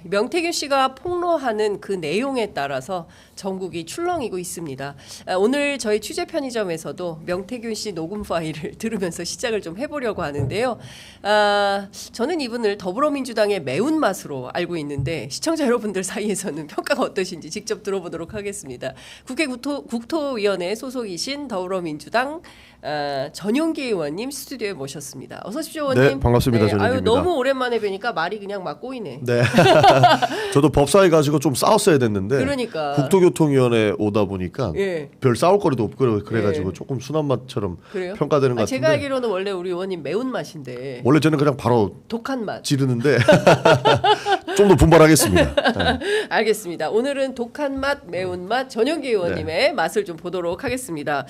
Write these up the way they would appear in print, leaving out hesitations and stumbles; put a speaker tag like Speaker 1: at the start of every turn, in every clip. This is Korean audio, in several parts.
Speaker 1: 명태균 씨가 폭로하는 그 내용에 따라서 전국이 출렁이고 있습니다. 오늘 저희 취재 편의점에서도 명태균 씨 녹음 파일을 들으면서 시작을 좀 해보려고 하는데요. 저는 이분을 더불어민주당의 매운맛으로 알고 있는데 시청자 여러분들 사이에서는 평가가 어떠신지 직접 들어보도록 하겠습니다. 국회 국토위원회 소속이신 더불어민주당 전용기 의원님 스튜디오에 모셨습니다. 어서 오십시오, 의원님.
Speaker 2: 네, 반갑습니다. 전용기입니다.
Speaker 1: 너무 오랜만에 뵈니까 말이 그냥 막 꼬이네.
Speaker 2: 네. 저도 법사위 가지고 좀 싸웠어야 됐는데
Speaker 1: 그러니까.
Speaker 2: 국토교통위원회 오다 보니까
Speaker 1: 예.
Speaker 2: 별 싸울 거리도 없고 그래가지고
Speaker 1: 예.
Speaker 2: 조금 순한 맛처럼
Speaker 1: 그래요?
Speaker 2: 평가되는 것 같은데
Speaker 1: 제가 알기로는 원래 우리 의원님 매운 맛인데
Speaker 2: 원래 저는 그냥 바로
Speaker 1: 독한 맛.
Speaker 2: 지르는데 좀 더 분발하겠습니다. 네.
Speaker 1: 알겠습니다. 오늘은 독한 맛, 매운 맛 전용기 의원님의 맛을 좀 보도록 하겠습니다.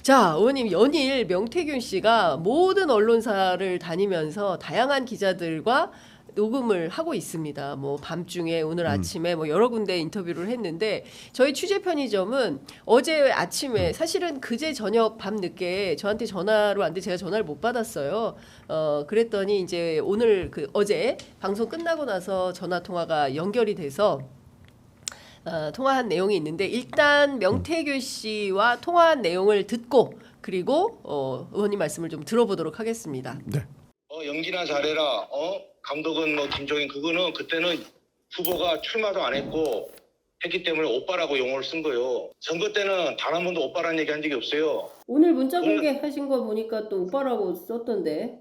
Speaker 1: 자, 의원님 연일 명태균 씨가 모든 언론사를 다니면서 다양한 기자들과 녹음을 하고 있습니다. 뭐 밤중에 오늘 아침에 뭐 여러 군데 인터뷰를 했는데 저희 취재 편의점은 어제 아침에 사실은 그제 저녁 밤 늦게 저한테 전화로 왔는데 제가 전화를 못 받았어요. 그랬더니 이제 오늘 어제 방송 끝나고 나서 전화 통화가 연결이 돼서 통화한 내용이 있는데 일단 명태균 씨와 통화한 내용을 듣고 그리고 의원님 말씀을 좀 들어보도록 하겠습니다.
Speaker 2: 네.
Speaker 3: 연기나 잘해라. 감독은 뭐 김종인 그거는 그때는 후보가 출마도 안 했기 때문에 오빠라고 용어를 쓴 거예요. 선거 때는 단 한 번도 오빠라는 얘기 한 적이 없어요.
Speaker 1: 오늘 문자 공개하신 거 보니까 또 오빠라고 썼던데.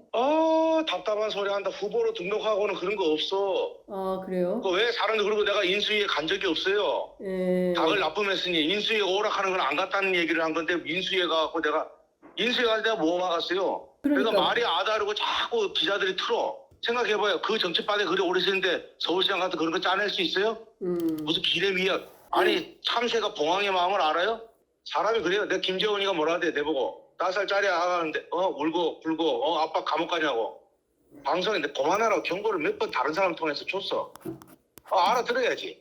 Speaker 3: 답답한 소리 한다. 후보로 등록하고는 그런 거 없어.
Speaker 1: 아, 그래요?
Speaker 3: 왜 사람들 그리고 내가 인수위에 간 적이 없어요.
Speaker 1: 예.
Speaker 3: 닭을 납품했으니 인수위가 오락하는 건 안 갔다는 얘기를 한 건데 인수위에 가고 내가 인수위에 갈 때가 뭐 막았어요. 그러니까 말이 아다르고 자꾸 기자들이 틀어. 생각해봐요. 그 정치판에 그리 오래 있었는데 서울시장 같은 그런 거 짜낼 수 있어요? 무슨 비례미역. 아니 참새가 봉황의 마음을 알아요? 사람이 그래요. 내가 김재원이가 뭐라 하대 내보고 5살짜리 아가 하는데 울고 불고 아빠 감옥 가냐고. 방송에 그만하라고 경고를 몇 번 다른 사람 통해서 줬어. 알아들어야지.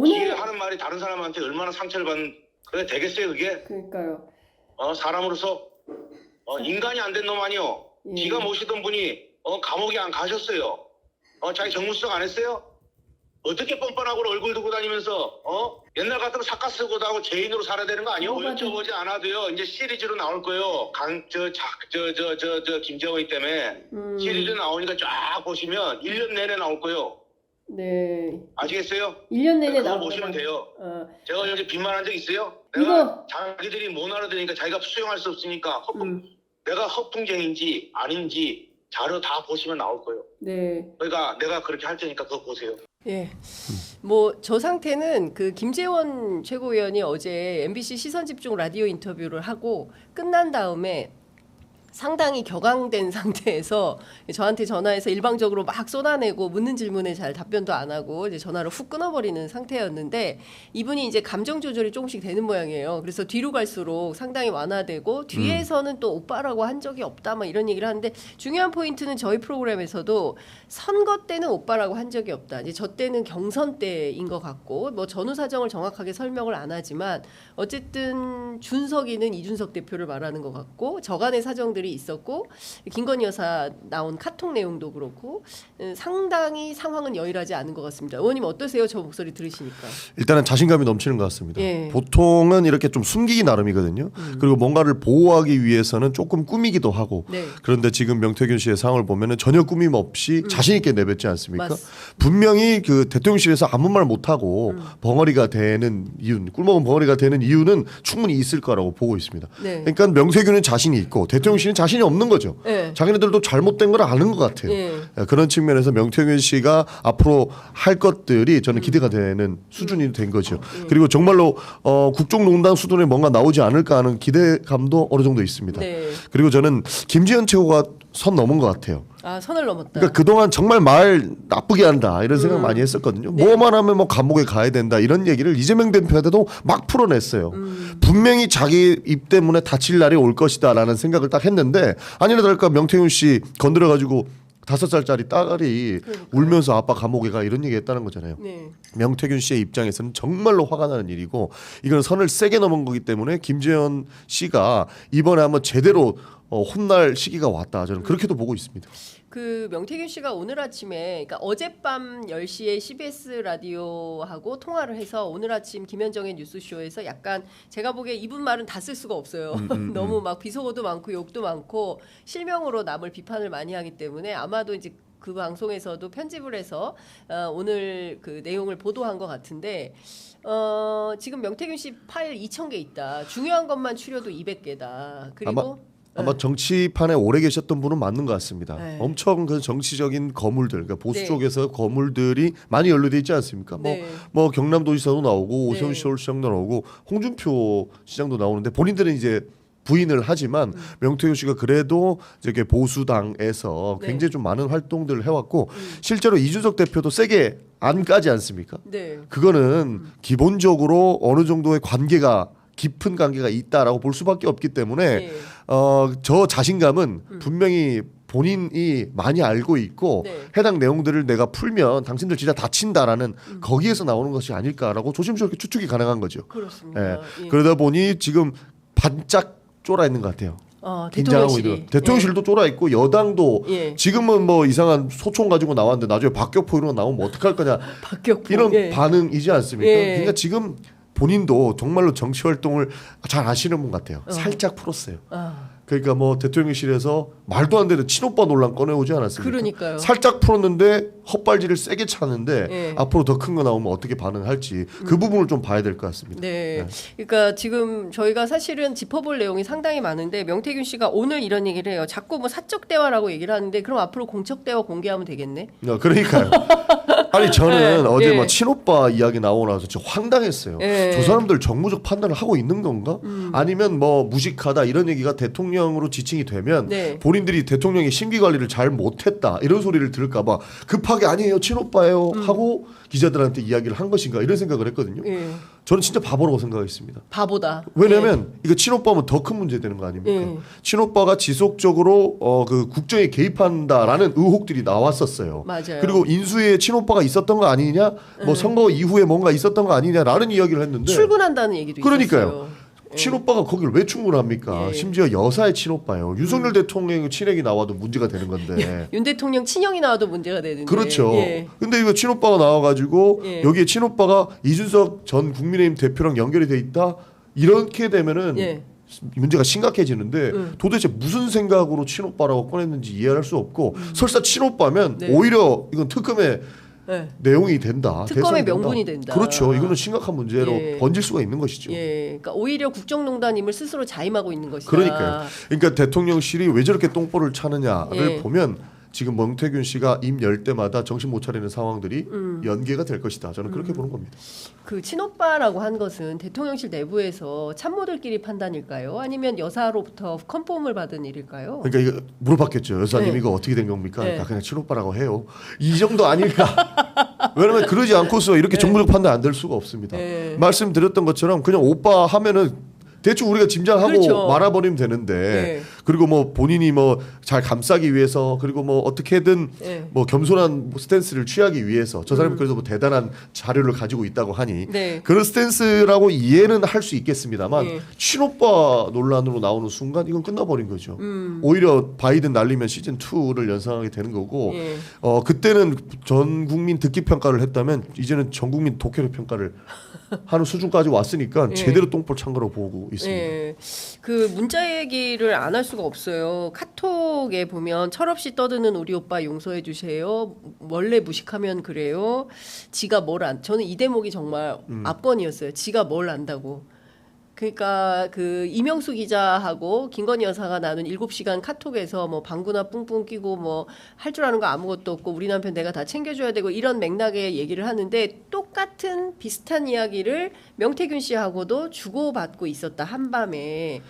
Speaker 3: 이게 하는 말이 다른 사람한테 얼마나 상처를 받는 그래 되겠어요 그게?
Speaker 1: 그러니까요.
Speaker 3: 사람으로서 인간이 안 된 놈 아니요. 기가 모시던 분이 감옥에 안 가셨어요. 자기 정무수석 안 했어요? 어떻게 뻔뻔하고 얼굴 두고 다니면서 옛날 같으면 사카 쓰고 다고 죄인으로 살아야 되는 거 아니요? 여쭤보지 않아도요. 이제 시리즈로 나올 거예요. 김재원이 때문에 시리즈 나오니까 쫙 보시면 1년 내내 나올 거예요.
Speaker 1: 네.
Speaker 3: 아시겠어요?
Speaker 1: 1년 내내
Speaker 3: 그거 보시면 돼요. 제가 여기 빈말한 적 있어요? 자기들이 못 알아들으니까 자기가 수용할 수 없으니까 내가 허풍쟁인지 아닌지 자료 다 보시면 나올 거예요.
Speaker 1: 네.
Speaker 3: 그러니까 내가 그렇게 할 테니까 그거 보세요.
Speaker 1: 예. 뭐 저 상태는 김재원 최고위원이 어제 MBC 시선집중 라디오 인터뷰를 하고 끝난 다음에 상당히 격앙된 상태에서 저한테 전화해서 일방적으로 막 쏟아내고 묻는 질문에 잘 답변도 안 하고 이제 전화를 훅 끊어버리는 상태였는데 이분이 이제 감정 조절이 조금씩 되는 모양이에요. 그래서 뒤로 갈수록 상당히 완화되고 뒤에서는 또 오빠라고 한 적이 없다 막 이런 얘기를 하는데 중요한 포인트는 저희 프로그램에서도 선거 때는 오빠라고 한 적이 없다. 이제 저 때는 경선 때인 것 같고 뭐 전후 사정을 정확하게 설명을 안 하지만 어쨌든 준석이는 이준석 대표를 말하는 것 같고 저간의 사정들이 있었고 김건희 여사 나온 카톡 내용도 그렇고 상당히 상황은 여일하지 않은 것 같습니다. 의원님 어떠세요? 저 목소리 들으시니까.
Speaker 2: 일단은 자신감이 넘치는 것 같습니다.
Speaker 1: 예.
Speaker 2: 보통은 이렇게 좀 숨기기 나름이거든요. 그리고 뭔가를 보호하기 위해서는 조금 꾸미기도 하고
Speaker 1: 네.
Speaker 2: 그런데 지금 명태균 씨의 상황을 보면은 전혀 꾸밈 없이 자신 있게 내뱉지 않습니까? 분명히 그 대통령실에서 아무 말 못하고 벙어리가 되는 이유, 꿀먹은 벙어리가 되는 이유는 충분히 있을 거라고 보고 있습니다.
Speaker 1: 네.
Speaker 2: 그러니까 명태균은 자신이 있고 대통령실은 자신이 없는 거죠.
Speaker 1: 네.
Speaker 2: 자기네들도 잘못된 걸 아는 것 같아요.
Speaker 1: 네.
Speaker 2: 그런 측면에서 명태균 씨가 앞으로 할 것들이 저는 기대가 되는 수준이 된 거죠. 그리고 정말로 국정농단 수준에 뭔가 나오지 않을까 하는 기대감도 어느 정도 있습니다.
Speaker 1: 네.
Speaker 2: 그리고 저는 김지현 최고가 선 넘은 것 같아요.
Speaker 1: 선을 넘었다.
Speaker 2: 그러니까 그동안 정말 말 나쁘게 한다 이런 생각 많이 했었거든요.
Speaker 1: 네.
Speaker 2: 뭐만 하면 뭐 감옥에 가야 된다 이런 얘기를 이재명 대표한테도 막 풀어냈어요. 분명히 자기 입 때문에 다칠 날이 올 것이다라는 생각을 딱 했는데 아니나 다를까 명태균 씨 건드려가지고 5살짜리 딸이 울면서 아빠 감옥에 가 이런 얘기했다는 거잖아요.
Speaker 1: 네.
Speaker 2: 명태균 씨의 입장에서는 정말로 화가 나는 일이고 이건 선을 세게 넘은 거기 때문에 김재현 씨가 이번에 한번 제대로 혼날 시기가 왔다. 저는 그렇게도 보고 있습니다.
Speaker 1: 그 명태균 씨가 오늘 아침에, 그러니까 어젯밤 10시에 CBS 라디오하고 통화를 해서 오늘 아침 김현정의 뉴스쇼에서 약간 제가 보기에 이분 말은 다 쓸 수가 없어요. 너무 막 비속어도 많고 욕도 많고 실명으로 남을 비판을 많이 하기 때문에 아마도 이제 그 방송에서도 편집을 해서 오늘 그 내용을 보도한 것 같은데 지금 명태균 씨 파일 2,000개 있다. 중요한 것만 추려도 200개다. 그리고
Speaker 2: 아마 정치판에 오래 계셨던 분은 맞는 것 같습니다.
Speaker 1: 네.
Speaker 2: 엄청 그 정치적인 거물들, 그러니까 보수
Speaker 1: 네.
Speaker 2: 쪽에서 거물들이 많이 연루돼 있지 않습니까?
Speaker 1: 네.
Speaker 2: 뭐 경남도지사도 나오고
Speaker 1: 네.
Speaker 2: 오세훈 서울시장도 나오고 홍준표 시장도 나오는데 본인들은 이제 부인을 하지만 명태균 씨가 그래도 이렇게 보수당에서
Speaker 1: 네.
Speaker 2: 굉장히 좀 많은 활동들을 해왔고 실제로 이준석 대표도 세게 안 까지 않습니까?
Speaker 1: 네.
Speaker 2: 그거는 기본적으로 어느 정도의 관계가 깊은 관계가 있다라고 볼 수밖에 없기 때문에
Speaker 1: 네.
Speaker 2: 저 자신감은 분명히 본인이 많이 알고 있고
Speaker 1: 네.
Speaker 2: 해당 내용들을 내가 풀면 당신들 진짜 다친다라는 거기에서 나오는 것이 아닐까라고 조심스럽게 추측이 가능한 거죠.
Speaker 1: 그렇습니다. 예.
Speaker 2: 그러다 보니 지금 반짝 쫄아 있는 것 같아요. 긴장하고
Speaker 1: 대통령실이.
Speaker 2: 있는 대통령실도 쫄아 있고 여당도
Speaker 1: 예.
Speaker 2: 지금은 뭐 이상한 소총 가지고 나왔는데 나중에 박격포 이런 거 나오면 뭐 어떡할 거냐
Speaker 1: 박격포.
Speaker 2: 이런
Speaker 1: 예.
Speaker 2: 반응이지 않습니까?
Speaker 1: 예.
Speaker 2: 그러니까 지금 본인도 정말로 정치 활동을 잘 아시는 분 같아요. 살짝 풀었어요. 그러니까 뭐 대통령실에서 말도 안 되는 친오빠 논란 꺼내오지 않았습니까?
Speaker 1: 그러니까요.
Speaker 2: 살짝 풀었는데 헛발질을 세게 차는데
Speaker 1: 예.
Speaker 2: 앞으로 더 큰 거 나오면 어떻게 반응할지 그 부분을 좀 봐야 될 것 같습니다.
Speaker 1: 네. 그러니까 지금 저희가 사실은 짚어볼 내용이 상당히 많은데 명태균 씨가 오늘 이런 얘기를 해요. 자꾸 뭐 사적 대화라고 얘기를 하는데 그럼 앞으로 공적 대화 공개하면 되겠네.
Speaker 2: 그러니까요. 아니 저는
Speaker 1: 네.
Speaker 2: 어제
Speaker 1: 예.
Speaker 2: 뭐 친오빠 이야기 나오고 나서 진짜 황당했어요.
Speaker 1: 예.
Speaker 2: 저 사람들 정무적 판단을 하고 있는 건가? 아니면 뭐 무식하다 이런 얘기가 대통령으로 지칭이 되면
Speaker 1: 네.
Speaker 2: 본인들이 대통령이 심기 관리를 잘 못했다 이런 소리를 들을까봐 급하게 아니에요 친오빠예요 하고 기자들한테 이야기를 한 것인가 이런 생각을 했거든요.
Speaker 1: 예.
Speaker 2: 저는 진짜 바보라고 생각했습니다.
Speaker 1: 바보다.
Speaker 2: 왜냐하면 이거 친오빠면 더 큰 문제 되는 거 아닙니까?
Speaker 1: 예.
Speaker 2: 친오빠가 지속적으로 그 국정에 개입한다라는 의혹들이 나왔었어요.
Speaker 1: 맞아요.
Speaker 2: 그리고 인수위에 친오빠가 있었던 거 아니냐, 뭐 선거 이후에 뭔가 있었던 거 아니냐라는 이야기를 했는데
Speaker 1: 출근한다는 얘기도
Speaker 2: 그러니까요.
Speaker 1: 있었어요.
Speaker 2: 친오빠가 거기를 왜 충분합니까?
Speaker 1: 예.
Speaker 2: 심지어 여사의 친오빠예요. 윤석열 대통령 친액이 나와도 문제가 되는 건데.
Speaker 1: 윤 대통령 친형이 나와도 문제가 되는데.
Speaker 2: 그렇죠.
Speaker 1: 예.
Speaker 2: 근데 이거 친오빠가 나와가지고
Speaker 1: 예.
Speaker 2: 여기에 친오빠가 이준석 전 국민의힘 대표랑 연결이 돼 있다. 이렇게 되면은
Speaker 1: 예.
Speaker 2: 문제가 심각해지는데 도대체 무슨 생각으로 친오빠라고 꺼냈는지 이해할 수 없고 설사 친오빠면
Speaker 1: 네.
Speaker 2: 오히려 이건 특검에
Speaker 1: 예.
Speaker 2: 내용이 된다.
Speaker 1: 특검의
Speaker 2: 대상이 된다.
Speaker 1: 명분이 된다.
Speaker 2: 그렇죠. 이거는 심각한 문제로
Speaker 1: 예.
Speaker 2: 번질 수가 있는 것이죠.
Speaker 1: 예. 그러니까 오히려 국정농단임을 스스로 자임하고 있는 것이다.
Speaker 2: 그러니까요. 그러니까 대통령실이 왜 저렇게 똥볼을 차느냐를
Speaker 1: 예.
Speaker 2: 보면 지금 명태균 씨가 입 열 때마다 정신 못 차리는 상황들이 연계가 될 것이다. 저는 그렇게 보는 겁니다.
Speaker 1: 그 친오빠라고 한 것은 대통령실 내부에서 참모들끼리 판단일까요? 아니면 여사로부터 컨펌을 받은 일일까요?
Speaker 2: 그러니까 이거 물어봤겠죠. 여사님
Speaker 1: 네.
Speaker 2: 이거 어떻게 된 겁니까?
Speaker 1: 네.
Speaker 2: 그러니까 그냥 친오빠라고 해요. 이 정도 아닐까? 왜냐면 그러지 않고서 이렇게 정무적 판단 안 될 수가 없습니다.
Speaker 1: 네.
Speaker 2: 말씀드렸던 것처럼 그냥 오빠 하면은 대충 우리가 짐작하고
Speaker 1: 그렇죠.
Speaker 2: 말아버리면 되는데
Speaker 1: 네.
Speaker 2: 그리고 뭐 본인이 뭐 잘 감싸기 위해서 그리고 뭐 어떻게든
Speaker 1: 네.
Speaker 2: 뭐 겸손한 스탠스를 취하기 위해서 저 사람이 그래서 뭐 대단한 자료를 가지고 있다고 하니
Speaker 1: 네.
Speaker 2: 그런 스탠스라고 이해는 할 수 있겠습니다만
Speaker 1: 네.
Speaker 2: 친오빠 논란으로 나오는 순간 이건 끝나버린 거죠. 오히려 바이든 날리면 시즌 2를 연상하게 되는 거고
Speaker 1: 예.
Speaker 2: 그때는 전 국민 듣기 평가를 했다면 이제는 전 국민 독해력 평가를 하는 수준까지 왔으니까
Speaker 1: 예.
Speaker 2: 제대로 똥볼 찬 거로 보고 있습니다.
Speaker 1: 예. 그 문자 얘기를 안 할 수가 없어요. 카톡에 보면 철없이 떠드는 우리 오빠 용서해 주세요. 원래 무식하면 그래요. 지가 뭘 안. 저는 이 대목이 정말 압권이었어요. 지가 뭘 안다고. 그러니까 그 이명수 기자하고 김건희 여사가 나눈 7시간 카톡에서 뭐 방구나 뿡뿡 끼고 뭐 할 줄 아는 거 아무것도 없고 우리 남편 내가 다 챙겨줘야 되고 이런 맥락의 얘기를 하는데 똑같은 비슷한 이야기를 명태균 씨하고도 주고받고 있었다 한밤에.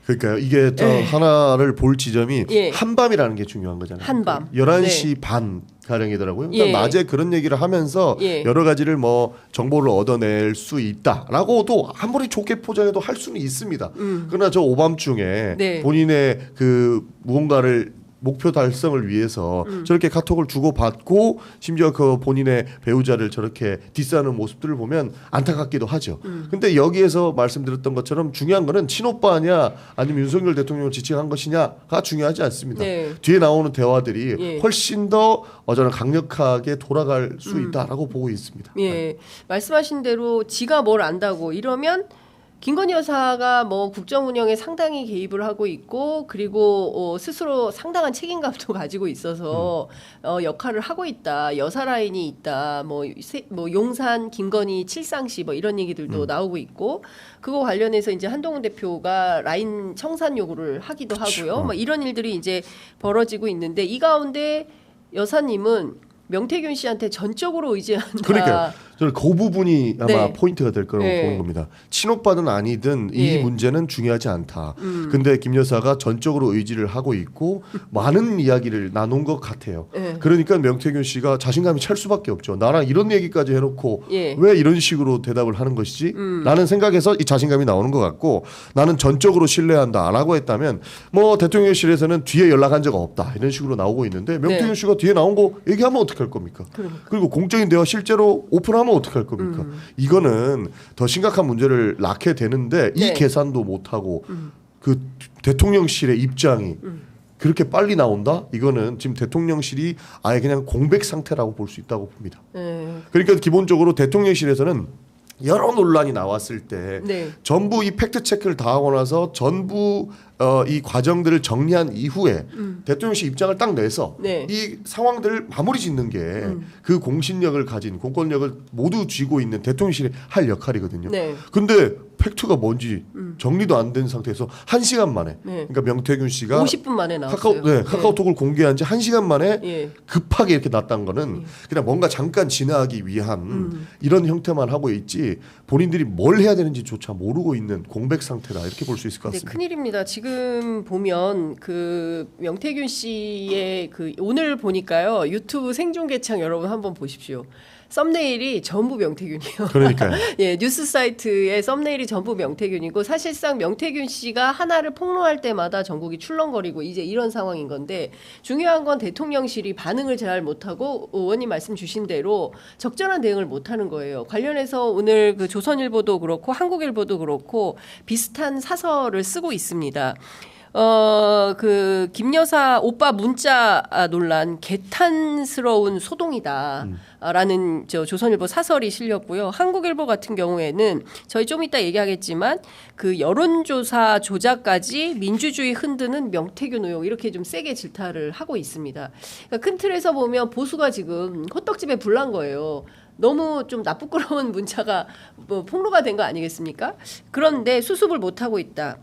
Speaker 2: 그러니까요. 이게 저 하나를 볼 지점이
Speaker 1: 예.
Speaker 2: 한밤이라는 게 중요한 거잖아요.
Speaker 1: 한밤.
Speaker 2: 11시 반 가량이더라고요. 그러니까
Speaker 1: 예.
Speaker 2: 낮에 그런 얘기를 하면서
Speaker 1: 예.
Speaker 2: 여러 가지를 뭐 정보를 얻어낼 수 있다라고도 아무리 좋게 포장해도 할 수는 있습니다. 그러나 저 오밤중에
Speaker 1: 네.
Speaker 2: 본인의 그 무언가를 목표 달성을 위해서 저렇게 카톡을 주고받고 심지어 그 본인의 배우자를 저렇게 디스하는 모습들을 보면 안타깝기도 하죠. 근데 여기에서 말씀드렸던 것처럼 중요한 거는 친오빠냐 아니면 윤석열 대통령을 지칭한 것이냐가 중요하지 않습니다.
Speaker 1: 네.
Speaker 2: 뒤에 나오는 대화들이
Speaker 1: 예.
Speaker 2: 훨씬 더 저는 강력하게 돌아갈 수 있다라고 보고 있습니다.
Speaker 1: 예, 말씀하신 대로 지가 뭘 안다고 이러면 김건희 여사가 뭐 국정 운영에 상당히 개입을 하고 있고 그리고 스스로 상당한 책임감도 가지고 있어서 역할을 하고 있다. 여사 라인이 있다. 뭐 용산 김건희 칠상시 뭐 이런 얘기들도 나오고 있고 그거 관련해서 이제 한동훈 대표가 라인 청산 요구를 하기도 하고요. 뭐 이런 일들이 이제 벌어지고 있는데 이 가운데 여사님은 명태균 씨한테 전적으로 의지한다.
Speaker 2: 그러니까 저는 그 부분이 아마
Speaker 1: 네.
Speaker 2: 포인트가 될 거라고
Speaker 1: 네.
Speaker 2: 보는 겁니다. 친오빠든 아니든 이
Speaker 1: 예.
Speaker 2: 문제는 중요하지 않다. 근데 김 여사가 전적으로 의지를 하고 있고 많은 이야기를 나눈 것 같아요.
Speaker 1: 예.
Speaker 2: 그러니까 명태균 씨가 자신감이 찰 수밖에 없죠. 나랑 이런 얘기까지 해놓고
Speaker 1: 예.
Speaker 2: 왜 이런 식으로 대답을 하는 것이지? 라는 생각에서 이 자신감이 나오는 것 같고 나는 전적으로 신뢰한다라고 했다면 뭐 대통령실에서는 뒤에 연락한 적 없다 이런 식으로 나오고 있는데 명태균
Speaker 1: 네.
Speaker 2: 씨가 뒤에 나온 거 얘기하면 어떡할 겁니까?
Speaker 1: 그러니까.
Speaker 2: 그리고 공적인 대화 실제로 오픈하면 어떡할 겁니까? 이거는 더 심각한 문제를 낳게 되는데 이
Speaker 1: 네.
Speaker 2: 계산도 못하고 그 대통령실의 입장이 그렇게 빨리 나온다? 이거는 지금 대통령실이 아예 그냥 공백 상태라고 볼 수 있다고 봅니다.
Speaker 1: 예.
Speaker 2: 그러니까 기본적으로 대통령실에서는 여러 논란이 나왔을 때
Speaker 1: 네.
Speaker 2: 전부 이 팩트 체크를 다 하고 나서 전부 이 과정들을 정리한 이후에 대통령실 입장을 딱 내서
Speaker 1: 네.
Speaker 2: 이 상황들을 마무리 짓는 게 그 공신력을 가진 공권력을 모두 쥐고 있는 대통령실이 할 역할이거든요.
Speaker 1: 네.
Speaker 2: 근데 팩트가 뭔지 정리도 안 된 상태에서 1시간 만에
Speaker 1: 네.
Speaker 2: 그러니까 명태균 씨가
Speaker 1: 50분 만에 나왔어요.
Speaker 2: 카카오톡을 공개한 지 1시간 만에
Speaker 1: 예.
Speaker 2: 급하게 이렇게 났다는 거는 그냥 뭔가 잠깐 지나기 위한 이런 형태만 하고 있지 본인들이 뭘 해야 되는지조차 모르고 있는 공백 상태다 이렇게 볼 수 있을 것
Speaker 1: 근데
Speaker 2: 같습니다.
Speaker 1: 큰일입니다. 지금 보면 그 명태균 씨의 그 오늘 보니까요 유튜브 생중계창 여러분 한번 보십시오. 썸네일이 전부 명태균이에요.
Speaker 2: 그러니까요.
Speaker 1: 예, 뉴스 사이트의 썸네일이 전부 명태균이고 사실상 명태균 씨가 하나를 폭로할 때마다 전국이 출렁거리고 이제 이런 상황인 건데 중요한 건 대통령실이 반응을 잘 못하고 의원님 말씀 주신 대로 적절한 대응을 못하는 거예요. 관련해서 오늘 그 조선일보도 그렇고 한국일보도 그렇고 비슷한 사설을 쓰고 있습니다. 그 김여사 오빠 문자 논란 개탄스러운 소동이다라는 저 조선일보 사설이 실렸고요. 한국일보 같은 경우에는 저희 좀 이따 얘기하겠지만 그 여론조사 조작까지 민주주의 흔드는 명태균 의혹 이렇게 좀 세게 질타를 하고 있습니다. 그러니까 큰 틀에서 보면 보수가 지금 호떡집에 불난 거예요. 너무 좀 나쁘끄러운 문자가 뭐 폭로가 된 거 아니겠습니까? 그런데 수습을 못하고 있다.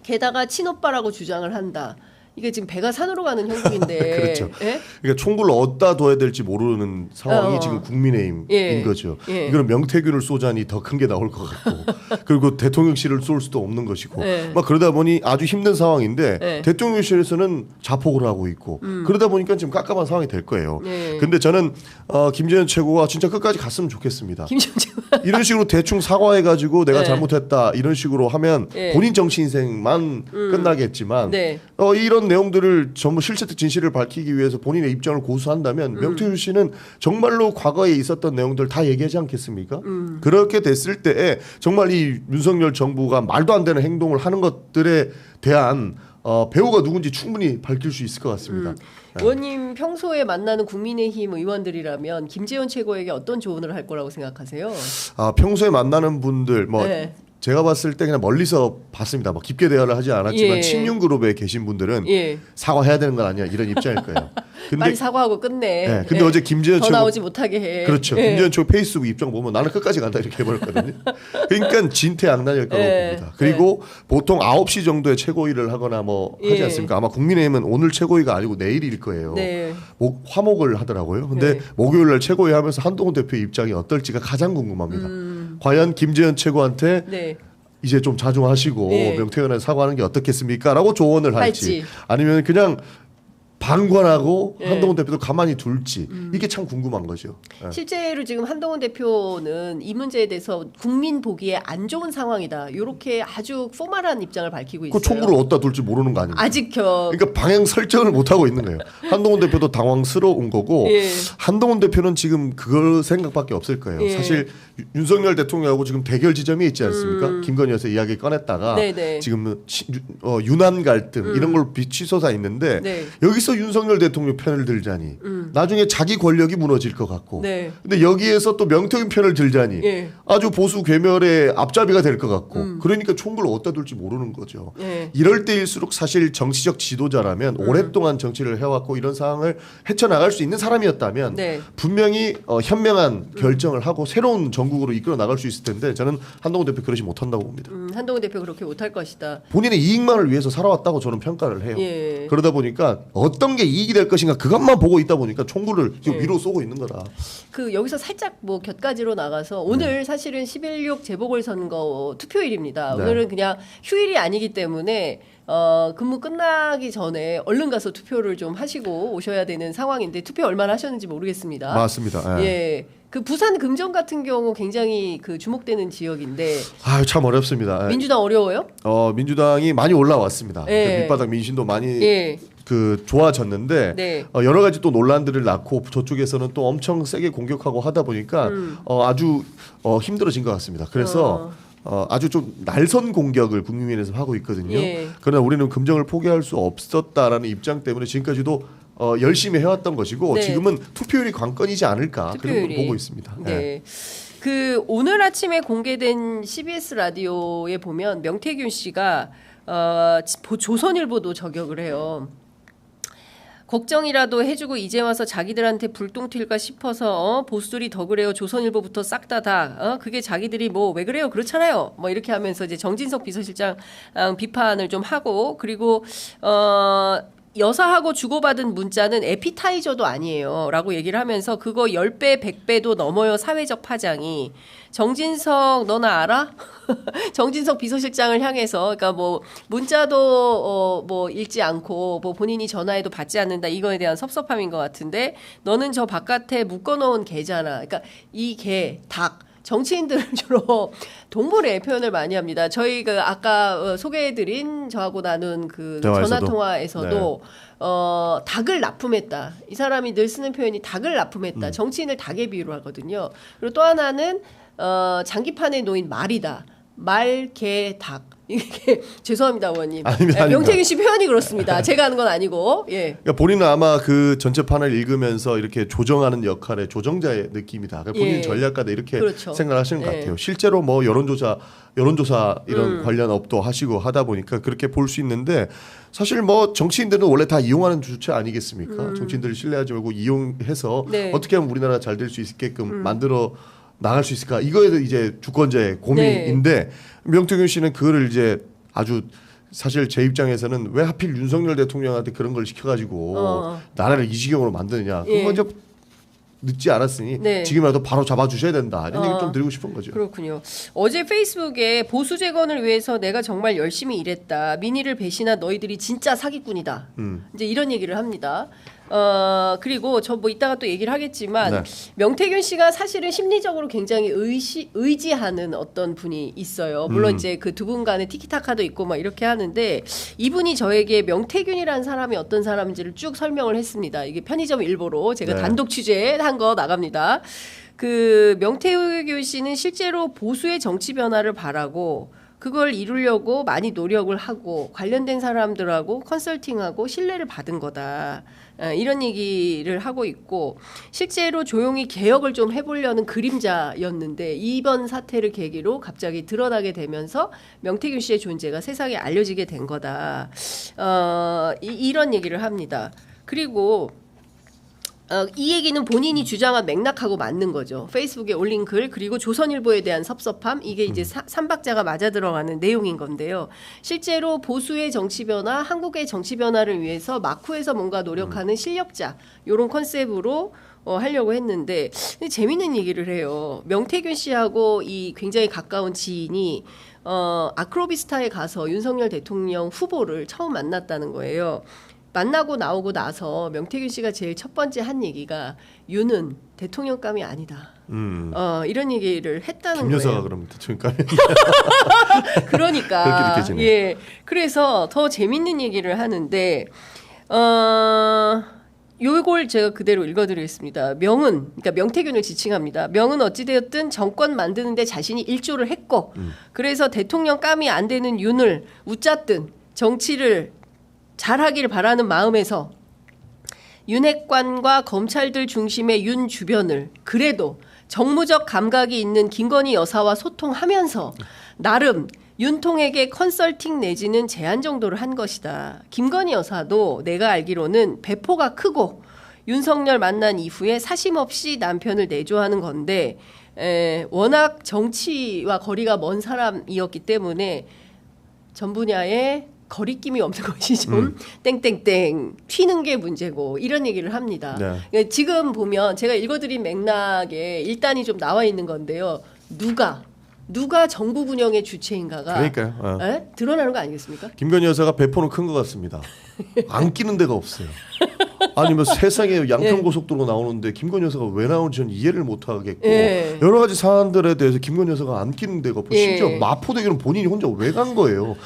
Speaker 1: 게다가 친오빠라고 주장을 한다. 이게 지금 배가 산으로 가는 형국인데.
Speaker 2: 그렇죠.
Speaker 1: 예?
Speaker 2: 그러니까 총구를 어디다 둬야 될지 모르는 상황이 지금 국민의힘인
Speaker 1: 예.
Speaker 2: 거죠.
Speaker 1: 예.
Speaker 2: 이거는 명태균을 쏘자니 더 큰 게 나올 것 같고 그리고 대통령실을 쏠 수도 없는 것이고
Speaker 1: 예.
Speaker 2: 막 그러다 보니 아주 힘든 상황인데
Speaker 1: 예.
Speaker 2: 대통령실에서는 자폭을 하고 있고 그러다 보니까 지금 깜깜한 상황이 될 거예요.
Speaker 1: 예.
Speaker 2: 근데 저는 김재현 최고가 진짜 끝까지 갔으면 좋겠습니다.
Speaker 1: 김정재
Speaker 2: 이런 식으로 대충 사과해가지고 내가
Speaker 1: 예.
Speaker 2: 잘못했다 이런 식으로 하면
Speaker 1: 예.
Speaker 2: 본인 정치 인생만 끝나겠지만
Speaker 1: 네.
Speaker 2: 이런 내용들을 전부 실체적 진실을 밝히기 위해서 본인의 입장을 고수한다면 명태균 씨는 정말로 과거에 있었던 내용들 다 얘기하지 않겠습니까? 그렇게 됐을 때 정말 이 윤석열 정부가 말도 안 되는 행동을 하는 것들에 대한 배우가 누군지 충분히 밝힐 수 있을 것 같습니다.
Speaker 1: 의원님 평소에 만나는 국민의힘 의원들이라면 김재원 최고에게 어떤 조언을 할 거라고 생각하세요?
Speaker 2: 평소에 만나는 분들
Speaker 1: 네.
Speaker 2: 제가 봤을 때 그냥 멀리서 봤습니다. 뭐 깊게 대화를 하지 않았지만
Speaker 1: 예.
Speaker 2: 친윤 그룹에 계신 분들은
Speaker 1: 예.
Speaker 2: 사과해야 되는 건 아니야 이런 입장일 거예요.
Speaker 1: 빨리 사과하고 끝내.
Speaker 2: 네, 근데 어제 김재현
Speaker 1: 더
Speaker 2: 최고
Speaker 1: 나오지 못하게 해.
Speaker 2: 그렇죠.
Speaker 1: 예.
Speaker 2: 김재현 최고 페이스북 입장 보면 나는 끝까지 간다 이렇게 해버렸거든요. 그러니까 진퇴양난일 거라고
Speaker 1: 예.
Speaker 2: 봅니다. 그리고 보통 9시 정도에 최고위를 하거나 뭐 하지
Speaker 1: 예.
Speaker 2: 않습니까? 아마 국민의힘은 오늘 최고위가 아니고 내일일 거예요.
Speaker 1: 네.
Speaker 2: 화목을 하더라고요. 근데
Speaker 1: 네.
Speaker 2: 목요일 날 최고위 하면서 한동훈 대표의 입장이 어떨지가 가장 궁금합니다. 과연 김재현 최고한테
Speaker 1: 네.
Speaker 2: 이제 좀 자중하시고
Speaker 1: 네.
Speaker 2: 명태균한테 사과하는 게 어떻겠습니까? 라고 조언을 할지
Speaker 1: 할지.
Speaker 2: 아니면 그냥 방관하고
Speaker 1: 예.
Speaker 2: 한동훈 대표도 가만히 둘지 이게 참 궁금한 거죠. 예.
Speaker 1: 실제로 지금 한동훈 대표는 이 문제에 대해서 국민 보기에 안 좋은 상황이다. 이렇게 아주 포멀한 입장을 밝히고 있어요.
Speaker 2: 그 총구를 어디다 둘지 모르는 거 아닙니까?
Speaker 1: 아직
Speaker 2: 그러니까 방향 설정을 못 하고 있는 거예요. 한동훈 대표도 당황스러운 거고
Speaker 1: 예.
Speaker 2: 한동훈 대표는 지금 그걸 생각밖에 없을 거예요.
Speaker 1: 예.
Speaker 2: 사실 윤석열 대통령하고 지금 대결 지점이 있지 않습니까? 김건희 여사 이야기 꺼냈다가
Speaker 1: 네네.
Speaker 2: 지금 유난 갈등 이런 걸 비치솟아 있는데
Speaker 1: 네.
Speaker 2: 여기서 윤석열 대통령 편을 들자니 나중에 자기 권력이 무너질 것 같고
Speaker 1: 네.
Speaker 2: 근데 여기에서 또 명태균 편을 들자니
Speaker 1: 예.
Speaker 2: 아주 보수 괴멸의 앞잡이가 될 것 같고 그러니까 총구를 어디다 둘지 모르는 거죠.
Speaker 1: 예.
Speaker 2: 이럴 때일수록 사실 정치적 지도자라면 오랫동안 정치를 해왔고 이런 상황을 헤쳐나갈 수 있는 사람이었다면
Speaker 1: 네.
Speaker 2: 분명히 현명한 결정을 하고 새로운 전국으로 이끌어 나갈 수 있을 텐데 저는 한동훈 대표 그러지 못한다고 봅니다.
Speaker 1: 한동훈 대표 그렇게 못할 것이다.
Speaker 2: 본인의 이익만을 위해서 살아왔다고 저는 평가를 해요.
Speaker 1: 예.
Speaker 2: 그러다 보니까 어떤 게 이익이 될 것인가 그것만 보고 있다 보니까 총구를 지금
Speaker 1: 예.
Speaker 2: 위로 쏘고 있는 거다.
Speaker 1: 그 여기서 살짝 뭐 곁가지로 나가서 오늘 사실은 11.6 재보궐선거 투표일입니다.
Speaker 2: 네.
Speaker 1: 오늘은 그냥 휴일이 아니기 때문에 근무 끝나기 전에 얼른 가서 투표를 좀 하시고 오셔야 되는 상황인데 투표 얼마나 하셨는지 모르겠습니다.
Speaker 2: 맞습니다. 예.
Speaker 1: 예. 그 부산 금정 같은 경우 굉장히 그 주목되는 지역인데
Speaker 2: 아유 참 어렵습니다. 예.
Speaker 1: 민주당 어려워요?
Speaker 2: 민주당이 많이 올라왔습니다.
Speaker 1: 예.
Speaker 2: 그 밑바닥 민심도 많이
Speaker 1: 예.
Speaker 2: 그 좋아졌는데
Speaker 1: 네.
Speaker 2: 여러 가지 또 논란들을 낳고 저쪽에서는 또 엄청 세게 공격하고 하다 보니까 아주 힘들어진 것 같습니다. 그래서 아주 좀 날선 공격을 국민의힘에서 하고 있거든요.
Speaker 1: 예.
Speaker 2: 그러나 우리는 금정을 포기할 수 없었다라는 입장 때문에 지금까지도 열심히 해왔던 것이고
Speaker 1: 네.
Speaker 2: 지금은 투표율이 관건이지 않을까 그런
Speaker 1: 투표율이.
Speaker 2: 걸 보고 있습니다. 예.
Speaker 1: 네. 그 오늘 아침에 공개된 CBS 라디오에 보면 명태균 씨가 조선일보도 저격을 해요. 걱정이라도 해주고 이제 와서 자기들한테 불똥 튈까 싶어서 보수들이 더 그래요. 조선일보부터 싹 다 그게 자기들이 뭐 왜 그래요? 그렇잖아요. 뭐 이렇게 하면서 이제 정진석 비서실장 비판을 좀 하고 그리고 여사하고 주고받은 문자는 에피타이저도 아니에요. 라고 얘기를 하면서 그거 10배, 100배도 넘어요. 사회적 파장이. 정진석 너나 알아? 정진석 비서실장을 향해서 그러니까 뭐 문자도 뭐 읽지 않고 뭐 본인이 전화해도 받지 않는다 이거에 대한 섭섭함인 것 같은데 너는 저 바깥에 묶어놓은 개잖아. 그러니까 이 개, 닭. 정치인들을 주로 동물의 표현을 많이 합니다. 저희 그 아까 소개해드린 저하고 나눈 그 전화 통화에서도 네. 닭을 납품했다. 이 사람이 늘 쓰는 표현이 닭을 납품했다. 정치인을 닭에 비유를 하거든요. 그리고 또 하나는 장기판에 놓인 말이다. 말, 개, 닭. 이게 죄송합니다, 의원님.
Speaker 2: 아닙니다.
Speaker 1: 명태균 씨 표현이 그렇습니다. 제가 하는 건 아니고. 예.
Speaker 2: 그러니까 본인은 아마 그 전체판을 읽으면서 이렇게 조정하는 역할의 조정자의 느낌이다. 그러니까 본인
Speaker 1: 예.
Speaker 2: 전략가다 이렇게
Speaker 1: 그렇죠.
Speaker 2: 생각하시는 것
Speaker 1: 예.
Speaker 2: 같아요. 실제로 뭐 여론조사 이런 관련 업도 하시고 하다 보니까 그렇게 볼 수 있는데 사실 뭐 정치인들은 원래 다 이용하는 주체 아니겠습니까? 정치인들을 신뢰하지 말고 이용해서
Speaker 1: 네.
Speaker 2: 어떻게 하면 우리나라 잘 될 수 있게끔 만들어 나갈 수 있을까? 이거에 이제 주권자의 고민인데
Speaker 1: 네.
Speaker 2: 명태균 씨는 그거를 이제 아주 사실 제 입장에서는 왜 하필 윤석열 대통령한테 그런 걸 시켜가지고 나라를 이 지경으로 만드느냐? 그건
Speaker 1: 예.
Speaker 2: 먼저 늦지 않았으니
Speaker 1: 네.
Speaker 2: 지금이라도 바로 잡아주셔야 된다. 이런 얘기 좀 드리고 싶은 거죠.
Speaker 1: 그렇군요. 어제 페이스북에 보수 재건을 위해서 내가 정말 열심히 일했다. 민의를 배신한 너희들이 진짜 사기꾼이다. 이제 이런 얘기를 합니다. 그리고 저 뭐 이따가 또 얘기를 하겠지만
Speaker 2: 네.
Speaker 1: 명태균 씨가 사실은 심리적으로 굉장히 의지하는 어떤 분이 있어요. 물론 이제 그 두 분 간의 티키타카도 있고 막 이렇게 하는데 이분이 저에게 명태균이라는 사람이 어떤 사람인지를 쭉 설명을 했습니다. 이게 편의점 일보로 제가
Speaker 2: 네.
Speaker 1: 단독 취재한 거 나갑니다. 그 명태균 씨는 실제로 보수의 정치 변화를 바라고 그걸 이루려고 많이 노력을 하고 관련된 사람들하고 컨설팅하고 신뢰를 받은 거다. 이런 얘기를 하고 있고 실제로 조용히 개혁을 좀 해보려는 그림자였는데 이번 사태를 계기로 갑자기 드러나게 되면서 명태균 씨의 존재가 세상에 알려지게 된 거다. 이런 얘기를 합니다. 그리고 이 얘기는 본인이 주장한 맥락하고 맞는 거죠. 페이스북에 올린 글 그리고 조선일보에 대한 섭섭함 이게 이제 삼박자가 맞아 들어가는 내용인 건데요. 실제로 보수의 정치 변화, 한국의 정치 변화를 위해서 마쿠에서 뭔가 노력하는 실력자 이런 컨셉으로 하려고 했는데 근데 재밌는 얘기를 해요. 명태균 씨하고 이 굉장히 가까운 지인이 아크로비스타에 가서 윤석열 대통령 후보를 처음 만났다는 거예요. 만나고 나오고 나서 명태균 씨가 제일 첫 번째 한 얘기가 윤은 대통령감이 아니다. 이런 얘기를 했다는
Speaker 2: 김 여사가
Speaker 1: 거예요.
Speaker 2: 그럼 대통령감이
Speaker 1: 그러니까
Speaker 2: 그렇게 느껴지네요.
Speaker 1: 예, 그래서 더 재밌는 얘기를 하는데 요걸 제가 그대로 읽어드리겠습니다. 명은, 그러니까 명태균을 지칭합니다. 명은 어찌되었든 정권 만드는데 자신이 일조를 했고 그래서 대통령감이 안 되는 윤을 웃잡든 정치를 잘하길 바라는 마음에서 윤핵관과 검찰들 중심의 윤 주변을 그래도 정무적 감각이 있는 김건희 여사와 소통하면서 나름 윤통에게 컨설팅 내지는 제안 정도를 한 것이다. 김건희 여사도 내가 알기로는 배포가 크고 윤석열 만난 이후에 사심없이 남편을 내조하는 건데 워낙 정치와 거리가 먼 사람이었기 때문에 전 분야에 거리낌이 없는 것이 좀 땡땡땡 튀는 게 문제고 이런 얘기를 합니다.
Speaker 2: 네.
Speaker 1: 그러니까 지금 보면 제가 읽어드린 맥락에 일단이 좀 나와 있는 건데요. 누가 정부 운영의 주체인가가
Speaker 2: 그러니까요.
Speaker 1: 드러나는 거 아니겠습니까?
Speaker 2: 김건희 여사가 배포는 큰 것 같습니다. 안 끼는 데가 없어요. 아니 뭐 세상에 양평고속도로 나오는데 김건희 여사가 왜 나오는지 저는 이해를 못 하겠고
Speaker 1: 예.
Speaker 2: 여러 가지 사안들에 대해서 김건희 여사가 안 끼는 데가 없고
Speaker 1: 예.
Speaker 2: 심지어 마포대교는 본인이 혼자 왜 간 거예요.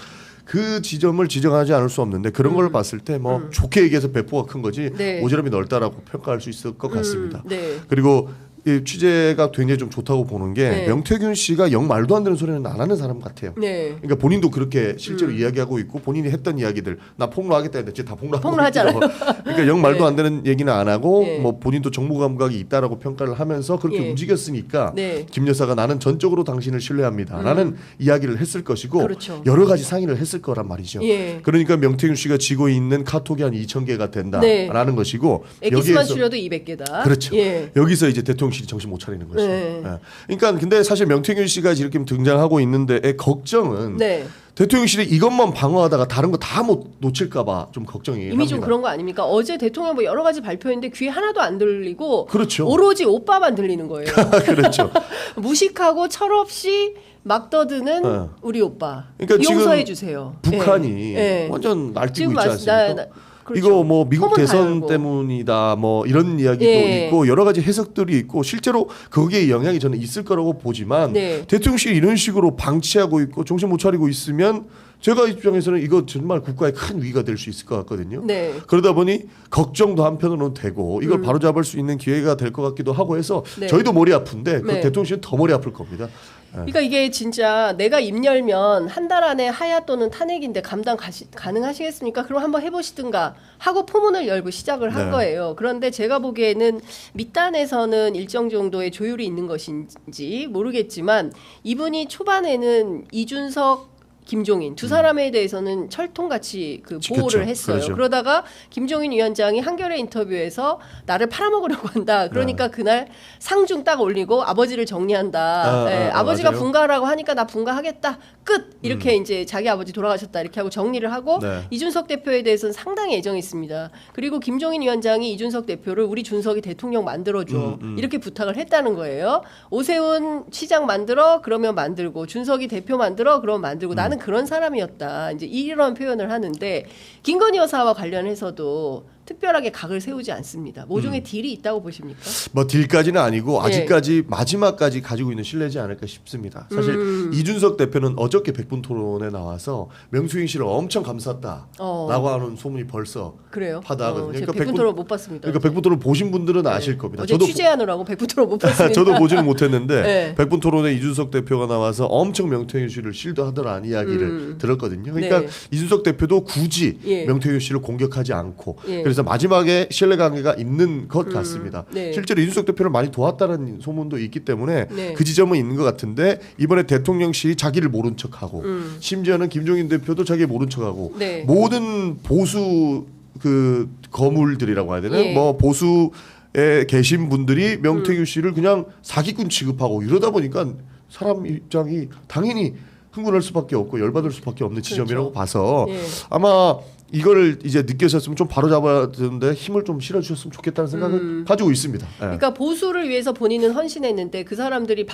Speaker 2: 그 지점을 지적하지 않을 수 없는데 그런 걸 봤을 때 뭐 좋게 얘기해서 배포가 큰 거지
Speaker 1: 네.
Speaker 2: 오지랖이 넓다라고 평가할 수 있을 것 같습니다.
Speaker 1: 네.
Speaker 2: 그리고 이 취재가 굉장히 좀 좋다고 보는 게
Speaker 1: 네.
Speaker 2: 명태균 씨가 영 말도 안 되는 소리는 안 하는 사람 같아요.
Speaker 1: 네.
Speaker 2: 그러니까 본인도 그렇게 실제로 이야기하고 있고 본인이 했던 이야기들 나 폭로하겠다 했는데 진짜 다
Speaker 1: 폭로하잖아요.
Speaker 2: 그러니까 영 말도
Speaker 1: 네.
Speaker 2: 안 되는 얘기는 안 하고
Speaker 1: 네.
Speaker 2: 뭐 본인도 정보 감각이 있다라고 평가를 하면서 그렇게
Speaker 1: 예.
Speaker 2: 움직였으니까
Speaker 1: 네.
Speaker 2: 김 여사가 나는 전적으로 당신을 신뢰합니다라는 이야기를 했을 것이고
Speaker 1: 그렇죠.
Speaker 2: 여러 가지 상의를 했을 거란 말이죠.
Speaker 1: 예.
Speaker 2: 그러니까 명태균 씨가 지고 있는 카톡이 한 2,000개가 된다라는
Speaker 1: 네.
Speaker 2: 것이고
Speaker 1: 엑기스만 추려도 200개다.
Speaker 2: 그렇죠.
Speaker 1: 예.
Speaker 2: 여기서 이제 대통령실이 정신 못 차리는 거죠.
Speaker 1: 네.
Speaker 2: 예. 그러니까 근데 사실 명태균 씨가 이렇게 등장하고 있는데의 걱정은
Speaker 1: 네.
Speaker 2: 대통령실이 이것만 방어하다가 다른 거 다 못 놓칠까봐 좀 걱정이
Speaker 1: 이미 좀
Speaker 2: 합니다.
Speaker 1: 그런 거 아닙니까? 어제 대통령 뭐 여러 가지 발표했는데 귀에 하나도 안 들리고
Speaker 2: 그렇죠.
Speaker 1: 오로지 오빠만 들리는 거예요.
Speaker 2: 그렇죠.
Speaker 1: 무식하고 철없이 막 떠드는
Speaker 2: 네.
Speaker 1: 우리 오빠.
Speaker 2: 그러니까 지금
Speaker 1: 용서해 주세요.
Speaker 2: 북한이
Speaker 1: 예.
Speaker 2: 완전 날뛰고
Speaker 1: 지금
Speaker 2: 있지 않습니까?
Speaker 1: 그렇죠.
Speaker 2: 이거 뭐 미국
Speaker 1: 소문 다
Speaker 2: 대선
Speaker 1: 열고.
Speaker 2: 때문이다 뭐 이런 이야기도
Speaker 1: 예.
Speaker 2: 있고 여러 가지 해석들이 있고 실제로 거기에 영향이 저는 있을 거라고 보지만
Speaker 1: 네.
Speaker 2: 대통령실이 이런 식으로 방치하고 있고 정신 못 차리고 있으면 제가 입장에서는 이거 정말 국가에 큰 위기가 될 수 있을 것 같거든요.
Speaker 1: 네.
Speaker 2: 그러다 보니 걱정도 한편으로는 되고 이걸 바로잡을 수 있는 기회가 될 것 같기도 하고 해서
Speaker 1: 네.
Speaker 2: 저희도 머리 아픈데 그
Speaker 1: 네.
Speaker 2: 대통령실은 더 머리 아플 겁니다.
Speaker 1: 그러니까 이게 진짜 내가 입 열면 한 달 안에 하야 또는 탄핵인데 가능하시겠습니까? 그럼 한번 해보시든가 하고 포문을 열고 시작을 한
Speaker 2: 네.
Speaker 1: 거예요. 그런데 제가 보기에는 밑단에서는 일정 정도의 조율이 있는 것인지 모르겠지만 이분이 초반에는 이준석 김종인 두 사람에 대해서는 철통같이 그
Speaker 2: 지켰죠.
Speaker 1: 보호를 했어요.
Speaker 2: 그렇죠.
Speaker 1: 그러다가 김종인 위원장이 한겨레 인터뷰에서 나를 팔아먹으려고 한다. 그러니까 그날 상중 딱 올리고 아버지를 정리한다. 아버지가
Speaker 2: 맞아요.
Speaker 1: 분가라고 하니까 나 분가하겠다. 끝. 이렇게 이제 자기 아버지 돌아가셨다. 이렇게 하고 정리를 하고
Speaker 2: 네.
Speaker 1: 이준석 대표에 대해서는 상당히 애정이 있습니다. 그리고 김종인 위원장이 이준석 대표를 우리 준석이 대통령 만들어줘. 이렇게 부탁을 했다는 거예요. 오세훈 시장 만들어 그러면 만들고 준석이 대표 만들어 그러면 만들고 나는 그런 사람이었다. 이제 이런 표현을 하는데 김건희 여사와 관련해서도 특별하게 각을 세우지 않습니다. 모종의 딜이 있다고 보십니까?
Speaker 2: 뭐 딜까지는 아니고
Speaker 1: 예.
Speaker 2: 아직까지 마지막까지 가지고 있는 신뢰지 않을까 싶습니다. 사실 이준석 대표는 어저께 백분 토론에 나와서 명수인 씨를 엄청 감쌌다라고 하는 소문이 벌써
Speaker 1: 그래요?
Speaker 2: 파다하거든요.
Speaker 1: 제가
Speaker 2: 그러니까
Speaker 1: 백분 토론 못 봤습니다.
Speaker 2: 그러니까 백분 토론 보신 분들은 아실 겁니다.
Speaker 1: 어제 취재하느라고 백분 토론 못 봤습니다.
Speaker 2: 저도 보지는 못했는데
Speaker 1: 네.
Speaker 2: 백분 토론에 이준석 대표가 나와서 엄청 명태균 씨를 실드하더라는 이야기를 들었거든요. 그러니까
Speaker 1: 네.
Speaker 2: 이준석 대표도 굳이
Speaker 1: 예.
Speaker 2: 명태균 씨를 공격하지 않고
Speaker 1: 예.
Speaker 2: 그래서 마지막에 신뢰관계가 있는 것 같습니다.
Speaker 1: 네.
Speaker 2: 실제로 이준석 대표를 많이 도왔다는 소문도 있기 때문에
Speaker 1: 네.
Speaker 2: 그 지점은 있는 것 같은데 이번에 대통령실이 자기를 모른 척하고 심지어는 김종인 대표도 자기 모른 척하고
Speaker 1: 네.
Speaker 2: 모든 보수 그 거물들이라고 해야 되나
Speaker 1: 예.
Speaker 2: 뭐 보수에 계신 분들이 명태균 씨를 그냥 사기꾼 취급하고 이러다 보니까 사람 입장이 당연히 흥분할 수밖에 없고 열받을 수밖에 없는 지점이라고
Speaker 1: 그렇죠.
Speaker 2: 봐서
Speaker 1: 예.
Speaker 2: 아마 이걸 이제 느끼셨으면 좀 바로 잡아야 되는데 힘을 좀 실어주셨으면 좋겠다는 생각을 가지고 있습니다. 예.
Speaker 1: 그러니까 보수를 위해서 본인은 헌신했는데 그 사람들이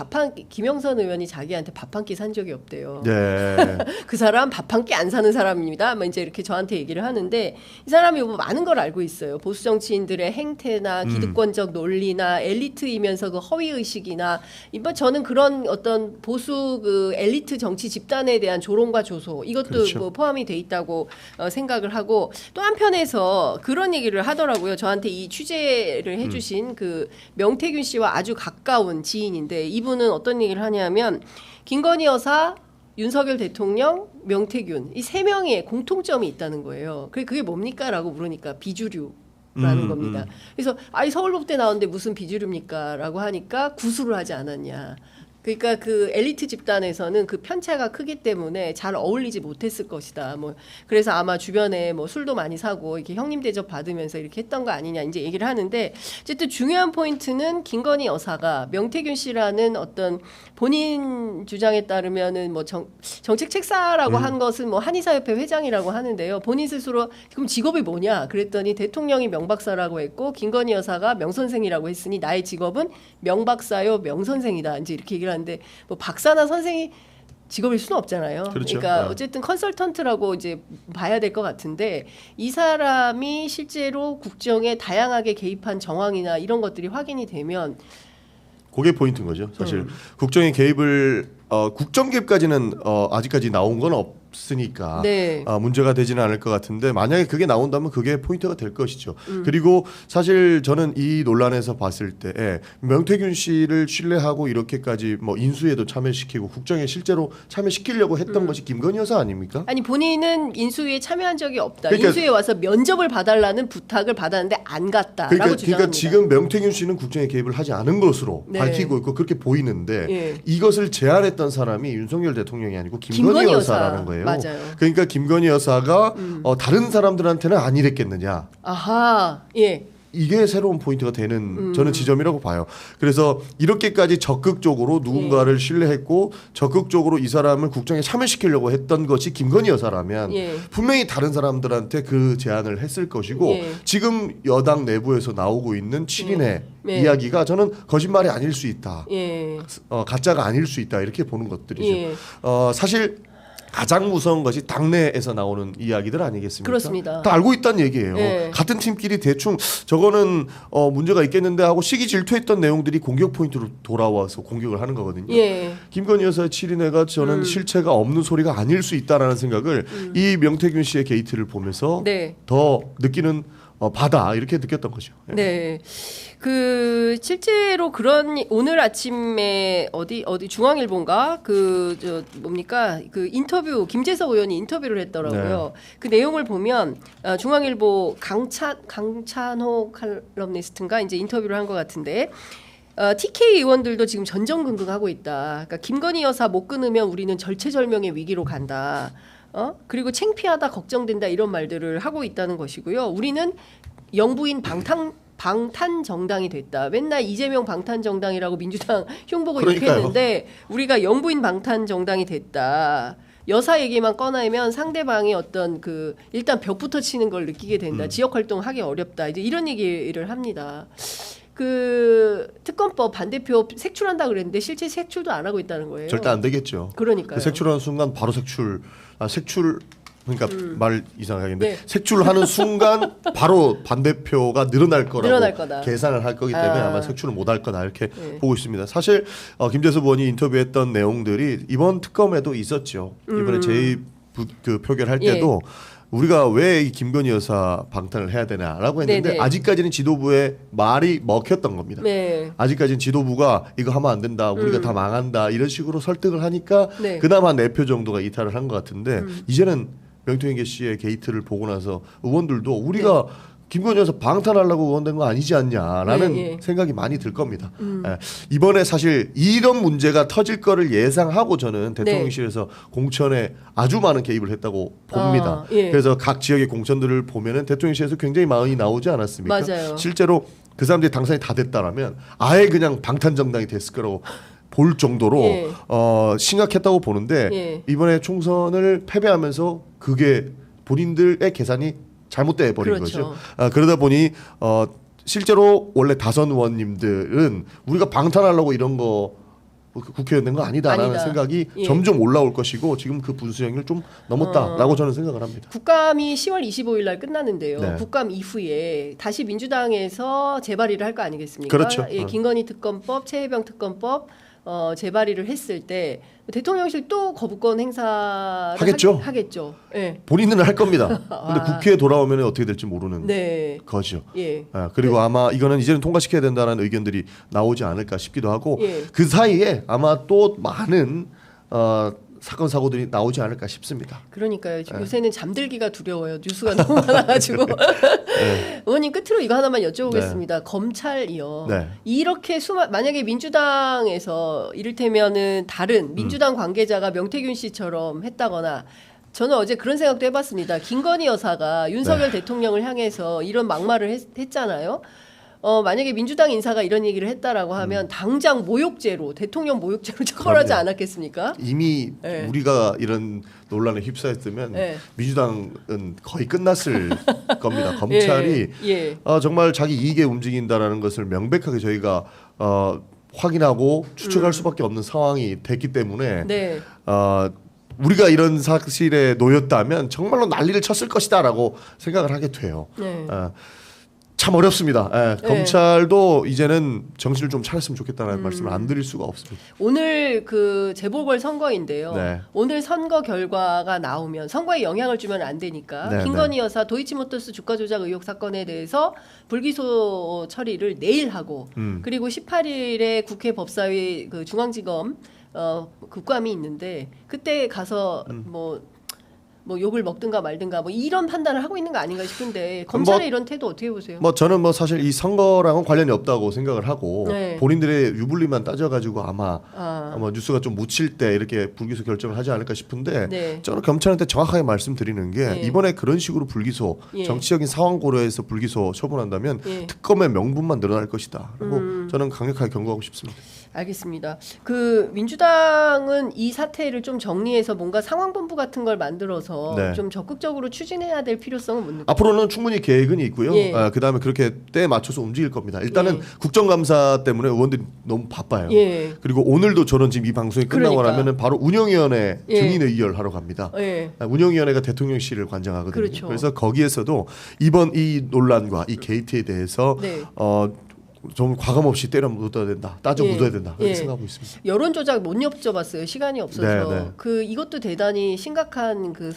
Speaker 1: 김영선 의원이 자기한테 밥 한 끼 산 적이 없대요.
Speaker 2: 네.
Speaker 1: 그 사람 밥 한 끼 안 사는 사람입니다. 뭐 이제 이렇게 저한테 얘기를 하는데 이 사람이 뭐 많은 걸 알고 있어요. 보수 정치인들의 행태나 기득권적 논리나 엘리트이면서 그 허위 의식이나 이번 저는 그런 어떤 보수 그 엘리트 정치 집단에 대한 조롱과 조소 이것도
Speaker 2: 그렇죠.
Speaker 1: 뭐 포함이 돼 있다고 생각을 하고 또 한편에서 그런 얘기를 하더라고요. 저한테 이 취재를 해주신 그 명태균 씨와 아주 가까운 지인인데 이분은 어떤 얘기를 하냐면 김건희 여사, 윤석열 대통령, 명태균 이 세 명의 공통점이 있다는 거예요. 그게 뭡니까라고 물으니까 비주류라는 겁니다. 그래서 아이 서울법대 나오는데 무슨 비주류입니까라고 하니까 구술을 하지 않았냐. 그러니까 그 엘리트 집단에서는 그 편차가 크기 때문에 잘 어울리지 못했을 것이다. 뭐 그래서 아마 주변에 뭐 술도 많이 사고 이렇게 형님 대접 받으면서 이렇게 했던 거 아니냐 이제 얘기를 하는데 어쨌든 중요한 포인트는 김건희 여사가 명태균 씨라는 어떤 본인 주장에 따르면은 뭐 정책 책사라고 한 것은 뭐 한의사협회 회장이라고 하는데요. 본인 스스로 그럼 직업이 뭐냐? 그랬더니 대통령이 명박사라고 했고 김건희 여사가 명선생이라고 했으니 나의 직업은 명박사요 명선생이다. 이제 이렇게 얘기를 하는데 뭐 박사나 선생이 직업일 수는 없잖아요.
Speaker 2: 그렇죠.
Speaker 1: 그러니까 어쨌든 컨설턴트라고 이제 봐야 될 것 같은데 이 사람이 실제로 국정에 다양하게 개입한 정황이나 이런 것들이 확인이 되면
Speaker 2: 그게 포인트인 거죠. 사실 국정의 개입을 국정 개입까지는 아직까지 나온 건 없으니까
Speaker 1: 네.
Speaker 2: 문제가 되지는 않을 것 같은데 만약에 그게 나온다면 그게 포인트가 될 것이죠. 그리고 사실 저는 이 논란에서 봤을 때 명태균 씨를 신뢰하고 이렇게까지 뭐 인수에도 참여시키고 국정에 실제로 참여시키려고 했던 것이 김건희 여사 아닙니까?
Speaker 1: 아니 본인은 인수위에 참여한 적이 없다.
Speaker 2: 그러니까-
Speaker 1: 인수위에 와서 면접을 봐달라는 부탁을 받았는데 안 갔다라고
Speaker 2: 그러니까
Speaker 1: 주장합니다.
Speaker 2: 지금 명태균 씨는 국정에 개입을 하지 않은 것으로
Speaker 1: 네.
Speaker 2: 밝히고 있고 그렇게 보이는데
Speaker 1: 예.
Speaker 2: 이것을 제안했던 사람이 윤석열 대통령이 아니고 김건희 여사라는 거예요.
Speaker 1: 맞아요.
Speaker 2: 그러니까 김건희 여사가 다른 사람들한테는 안 이랬겠느냐.
Speaker 1: 아하, 예.
Speaker 2: 이게 새로운 포인트가 되는 저는 지점이라고 봐요. 그래서 이렇게까지 적극적으로 누군가를 신뢰했고 적극적으로 이 사람을 국정에 참여시키려고 했던 것이 김건희 여사라면
Speaker 1: 예.
Speaker 2: 분명히 다른 사람들한테 그 제안을 했을 것이고
Speaker 1: 예.
Speaker 2: 지금 여당 내부에서 나오고 있는 7인의
Speaker 1: 예.
Speaker 2: 이야기가 저는 거짓말이 아닐 수 있다.
Speaker 1: 예.
Speaker 2: 가짜가 아닐 수 있다. 이렇게 보는 것들이죠.
Speaker 1: 예.
Speaker 2: 사실 가장 무서운 것이 당내에서 나오는 이야기들 아니겠습니까?
Speaker 1: 그렇습니다.
Speaker 2: 다 알고 있다는 얘기예요.
Speaker 1: 예.
Speaker 2: 같은 팀끼리 대충 저거는 문제가 있겠는데 하고 시기 질투했던 내용들이 공격 포인트로 돌아와서 공격을 하는 거거든요.
Speaker 1: 예.
Speaker 2: 김건희 여사의 7인회가 저는 실체가 없는 소리가 아닐 수 있다라는 생각을 이 명태균 씨의 게이트를 보면서
Speaker 1: 네.
Speaker 2: 더 느끼는 바다 이렇게 느꼈던 거죠. 예.
Speaker 1: 네. 그 실제로 그런 오늘 아침에 어디 중앙일보인가 그 뭡니까 그 인터뷰 김재석 의원이 인터뷰를 했더라고요. 그 내용을 보면 중앙일보 강찬호 칼럼니스트인가 이제 인터뷰를 한 것 같은데. TK 의원들도 지금 전전긍긍하고 있다. 그러니까 김건희 여사 못 끊으면 우리는 절체절명의 위기로 간다. 그리고 창피하다 걱정된다 이런 말들을 하고 있다는 것이고요. 우리는 영부인 방탄 정당이 됐다. 맨날 이재명 방탄 정당이라고 민주당 흉보고 욕했는데 우리가 영부인 방탄 정당이 됐다. 여사 얘기만 꺼내면 상대방이 어떤 그 일단 벽부터 치는 걸 느끼게 된다. 지역 활동하기 어렵다. 이제 이런 얘기를 합니다. 그 특검법 반대표 색출한다 그랬는데 실제 색출도 안 하고 있다는 거예요.
Speaker 2: 절대 안 되겠죠.
Speaker 1: 그러니까요.
Speaker 2: 그 색출하는 순간 바로 색출 그러니까 말 이상하겠는데
Speaker 1: 네.
Speaker 2: 색출하는 순간 바로 반대표가 늘어날
Speaker 1: 거다.
Speaker 2: 계산을 할 거기 때문에 아마 색출을 못 할 거다 이렇게
Speaker 1: 네.
Speaker 2: 보고 있습니다. 사실 김재수 의원이 인터뷰했던 내용들이 이번 특검에도 있었죠. 이번에 그 표결할 때도 우리가 왜 이 김건희 여사 방탄을 해야 되나라고 했는데
Speaker 1: 네네.
Speaker 2: 아직까지는 지도부의 말이 먹혔던 겁니다.
Speaker 1: 네.
Speaker 2: 아직까지는 지도부가 이거 하면 안 된다. 우리가 다 망한다. 이런 식으로 설득을 하니까
Speaker 1: 네.
Speaker 2: 그나마 4표 정도가 이탈을 한 것 같은데 이제는 명태균 씨의 게이트를 보고 나서 의원들도 우리가 김건희 여사 방탄하려고 의원된 거 아니지 않냐라는 생각이 많이 들 겁니다. 이번에 사실 이런 문제가 터질 거를 예상하고 저는 대통령실에서 공천에 아주 많은 개입을 했다고 봅니다. 그래서 각 지역의 공천들을 보면은 대통령실에서 굉장히 많이 나오지 않았습니까?
Speaker 1: 맞아요.
Speaker 2: 실제로 그 사람들이 당선이 다 됐다라면 아예 그냥 방탄 정당이 됐을 거라고 볼 정도로 심각했다고 보는데 이번에 총선을 패배하면서 그게 본인들의 계산이 잘못돼 버린
Speaker 1: 그렇죠.
Speaker 2: 거죠. 그러다 보니 실제로 원래 다선 의원님들은 우리가 방탄하려고 이런 거 국회의원 된 거 아니다라는
Speaker 1: 아니다.
Speaker 2: 생각이
Speaker 1: 예.
Speaker 2: 점점 올라올 것이고 지금 그 분수령을 좀 넘었다라고 저는 생각을 합니다.
Speaker 1: 국감이 10월 25일 날 끝나는데요.
Speaker 2: 네.
Speaker 1: 국감 이후에 다시 민주당에서 재발의를 할 거 아니겠습니까?
Speaker 2: 그렇죠.
Speaker 1: 예, 김건희 특검법, 최혜병 특검법 재발의를 했을 때 대통령실 또 거부권 행사를
Speaker 2: 하겠죠.
Speaker 1: 하겠죠. 예.
Speaker 2: 본인은 할 겁니다. 근데 국회에 돌아오면 어떻게 될지 모르는
Speaker 1: 네.
Speaker 2: 거죠.
Speaker 1: 예.
Speaker 2: 그리고 아마 이거는 이제는 통과시켜야 된다는 의견들이 나오지 않을까 싶기도 하고
Speaker 1: 예.
Speaker 2: 그 사이에 아마 또 많은 사건 사고들이 나오지 않을까 싶습니다.
Speaker 1: 그러니까요. 요새는 잠들기가 두려워요. 뉴스가 너무 많아가지고. 의원님 끝으로 이거 하나만 여쭤보겠습니다. 검찰이요.
Speaker 2: 네.
Speaker 1: 이렇게 만약에 민주당에서 이를테면은 다른 민주당 관계자가 명태균 씨처럼 했다거나 저는 어제 그런 생각도 해봤습니다. 김건희 여사가 윤석열 대통령을 향해서 이런 막말을 했잖아요. 만약에 민주당 인사가 이런 얘기를 했다라고 하면 당장 모욕죄로 대통령 모욕죄로 처벌하지
Speaker 2: 그럼요.
Speaker 1: 않았겠습니까?
Speaker 2: 이미
Speaker 1: 네.
Speaker 2: 우리가 이런 논란에 휩싸였으면
Speaker 1: 네.
Speaker 2: 민주당은 거의 끝났을 겁니다. 검찰이
Speaker 1: 예.
Speaker 2: 정말 자기 이익에 움직인다라는 것을 명백하게 저희가 확인하고 추측할 수밖에 없는 상황이 됐기 때문에
Speaker 1: 네.
Speaker 2: 우리가 이런 사실에 놓였다면 정말로 난리를 쳤을 것이다라고 생각을 하게 돼요.
Speaker 1: 네.
Speaker 2: 참 어렵습니다.
Speaker 1: 네.
Speaker 2: 검찰도 이제는 정신을 좀 차렸으면 좋겠다는 말씀을 안 드릴 수가 없습니다.
Speaker 1: 오늘 그 재보궐 선거인데요.
Speaker 2: 네.
Speaker 1: 오늘 선거 결과가 나오면 선거에 영향을 주면 안 되니까
Speaker 2: 네,
Speaker 1: 김건희 여사 도이치모터스 주가 조작 의혹 사건에 대해서 불기소 처리를 내일 하고 그리고 18일에 국회 법사위 그 중앙지검 국감이 있는데 그때 가서 뭐 욕을 먹든가 말든가 뭐 이런 판단을 하고 있는 거 아닌가 싶은데 검찰의 이런 태도 어떻게 보세요?
Speaker 2: 저는 사실 이 선거랑은 관련이 없다고 생각을 하고
Speaker 1: 네.
Speaker 2: 본인들의 유불리만 따져가지고 아마 뉴스가 좀 묻힐 때 이렇게 불기소 결정을 하지 않을까 싶은데
Speaker 1: 네.
Speaker 2: 저는 검찰한테 정확하게 말씀드리는 게
Speaker 1: 예.
Speaker 2: 이번에 그런 식으로 불기소
Speaker 1: 예.
Speaker 2: 정치적인 상황 고려해서 불기소 처분한다면
Speaker 1: 예.
Speaker 2: 특검의 명분만 늘어날 것이다. 그리고 저는 강력하게 경고하고 싶습니다.
Speaker 1: 알겠습니다. 그 민주당은 이 사태를 좀 정리해서 뭔가 상황본부 같은 걸 만들어서
Speaker 2: 네.
Speaker 1: 좀 적극적으로 추진해야 될 필요성은 못 느껴요.
Speaker 2: 앞으로는 충분히 계획은 있고요.
Speaker 1: 예.
Speaker 2: 그다음에 그렇게 때에 맞춰서 움직일 겁니다. 일단은
Speaker 1: 예.
Speaker 2: 국정감사 때문에 의원들이 너무 바빠요.
Speaker 1: 예.
Speaker 2: 그리고 오늘도 저는 지금 이 방송이 끝나고
Speaker 1: 그러니까.
Speaker 2: 나면은 바로 운영위원회
Speaker 1: 예.
Speaker 2: 증인의결하러 갑니다.
Speaker 1: 예.
Speaker 2: 운영위원회가 대통령실을 관장하거든요.
Speaker 1: 그렇죠.
Speaker 2: 그래서 거기에서도 이번 이 논란과 이 게이트에 대해서
Speaker 1: 네.
Speaker 2: 좀 과감 없이 때려 묻어야 된다, 따져
Speaker 1: 예.
Speaker 2: 묻어야 된다 그렇게
Speaker 1: 예.
Speaker 2: 생각하고 있습니다.
Speaker 1: 여론 조작 못 여쭤봤어요. 시간이 없어서.
Speaker 2: 네, 네.
Speaker 1: 그 이것도 대단히 심각한 그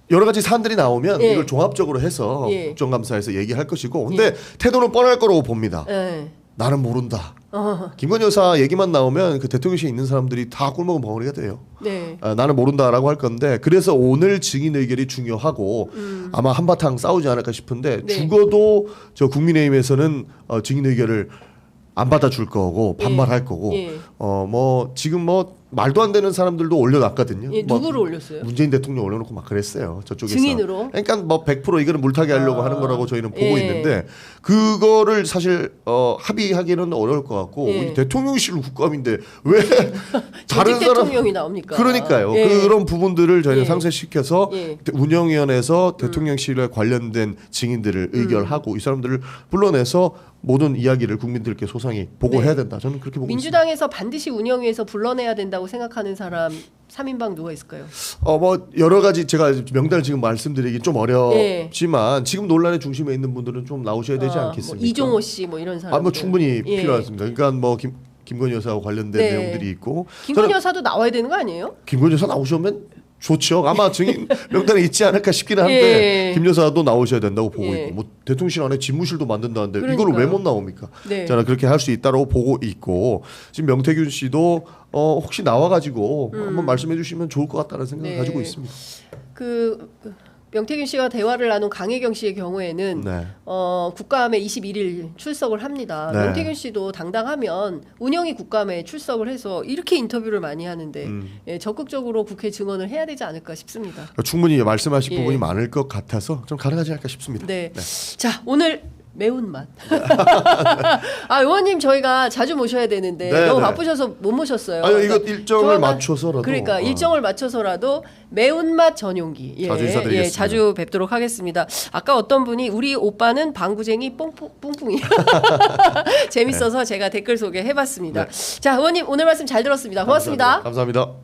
Speaker 2: 여러 가지 사안들이 나오면
Speaker 1: 예.
Speaker 2: 이걸 종합적으로 해서
Speaker 1: 예.
Speaker 2: 국정감사에서 얘기할 것이고, 근데 태도는 뻔할 거라고 봅니다.
Speaker 1: 예.
Speaker 2: 나는 모른다. 김건희 여사 얘기만 나오면 그 대통령실에 있는 사람들이 다 꿀먹은 벙어리가 돼요.
Speaker 1: 네.
Speaker 2: 나는 모른다라고 할 건데, 그래서 오늘 증인 의결이 중요하고 아마 한바탕 싸우지 않을까 싶은데
Speaker 1: 네.
Speaker 2: 죽어도 저 국민의힘에서는 증인 의결을 안 받아줄 거고 반발할 거고
Speaker 1: 예.
Speaker 2: 지금 말도 안 되는 사람들도 올려놨거든요.
Speaker 1: 예, 누구를 올렸어요?
Speaker 2: 문재인 대통령 올려놓고 막 그랬어요. 저쪽에서.
Speaker 1: 증인으로?
Speaker 2: 그러니까 100% 이거는 물타기 하려고 하는 거라고 저희는 보고
Speaker 1: 예.
Speaker 2: 있는데 그거를 사실 합의하기는 어려울 것 같고
Speaker 1: 예.
Speaker 2: 우리 대통령실 국감인데 왜 다른
Speaker 1: 조직
Speaker 2: 사람
Speaker 1: 대통령이 나옵니까?
Speaker 2: 그러니까요.
Speaker 1: 예.
Speaker 2: 그런 부분들을 저희는
Speaker 1: 예.
Speaker 2: 상쇄시켜서
Speaker 1: 예.
Speaker 2: 운영위원회에서 대통령실에 관련된 증인들을 의결하고 이 사람들을 불러내서 모든 이야기를 국민들께 소상히 보고해야 된다. 저는 그렇게 보고 있습니다.
Speaker 1: 민주당에서 반드시 운영위에서 불러내야 된다고 생각하는 사람 3인방 누가 있을까요?
Speaker 2: 여러 가지 제가 명단을 지금 말씀드리기 좀 어렵지만 지금 논란의 중심에 있는 분들은 좀 나오셔야 되지 않겠습니까?
Speaker 1: 이종호 씨 이런 사람.
Speaker 2: 충분히
Speaker 1: 예.
Speaker 2: 필요하습니다. 그러니까 김건희 여사와 관련된
Speaker 1: 네.
Speaker 2: 내용들이 있고
Speaker 1: 김건희 여사도 나와야 되는 거 아니에요?
Speaker 2: 김건희 여사 나오시면 좋죠. 아마 증인 명단에 있지 않을까 싶기는 한데
Speaker 1: 예.
Speaker 2: 김 여사도 나오셔야 된다고 보고
Speaker 1: 예.
Speaker 2: 있고 대통령실 안에 집무실도 만든다는데
Speaker 1: 그러니까요.
Speaker 2: 이걸 왜 못 나옵니까?
Speaker 1: 네.
Speaker 2: 저는 그렇게 할 수 있다고 보고 있고 지금 명태균 씨도 혹시 나와가지고 한번 말씀해 주시면 좋을 것 같다는 생각을
Speaker 1: 네.
Speaker 2: 가지고 있습니다.
Speaker 1: 명태균 씨와 대화를 나눈 강혜경 씨의 경우에는
Speaker 2: 네.
Speaker 1: 국감에 21일 출석을 합니다.
Speaker 2: 네.
Speaker 1: 명태균 씨도 당당하면 운영위 국감에 출석을 해서 이렇게 인터뷰를 많이 하는데 적극적으로 국회 증언을 해야 되지 않을까 싶습니다.
Speaker 2: 충분히 말씀하실
Speaker 1: 예.
Speaker 2: 부분이 많을 것 같아서 좀 가능하지 않을까 싶습니다.
Speaker 1: 네. 자, 오늘 매운맛. 아, 의원님 저희가 자주 모셔야 되는데
Speaker 2: 네,
Speaker 1: 너무
Speaker 2: 네.
Speaker 1: 바쁘셔서 못 모셨어요.
Speaker 2: 아니 이거
Speaker 1: 그러니까
Speaker 2: 일정을
Speaker 1: 조만간-
Speaker 2: 맞춰서라도
Speaker 1: 그러니까 일정을 맞춰서라도 매운맛 전용기
Speaker 2: 자주 인사드리겠습니다.
Speaker 1: 자주 뵙도록 하겠습니다. 아까 어떤 분이 우리 오빠는 방구쟁이 뿡뿡이야. 재밌어서 제가 댓글 소개해봤습니다. 자, 의원님 오늘 말씀 잘 들었습니다. 고맙습니다.
Speaker 2: 감사합니다.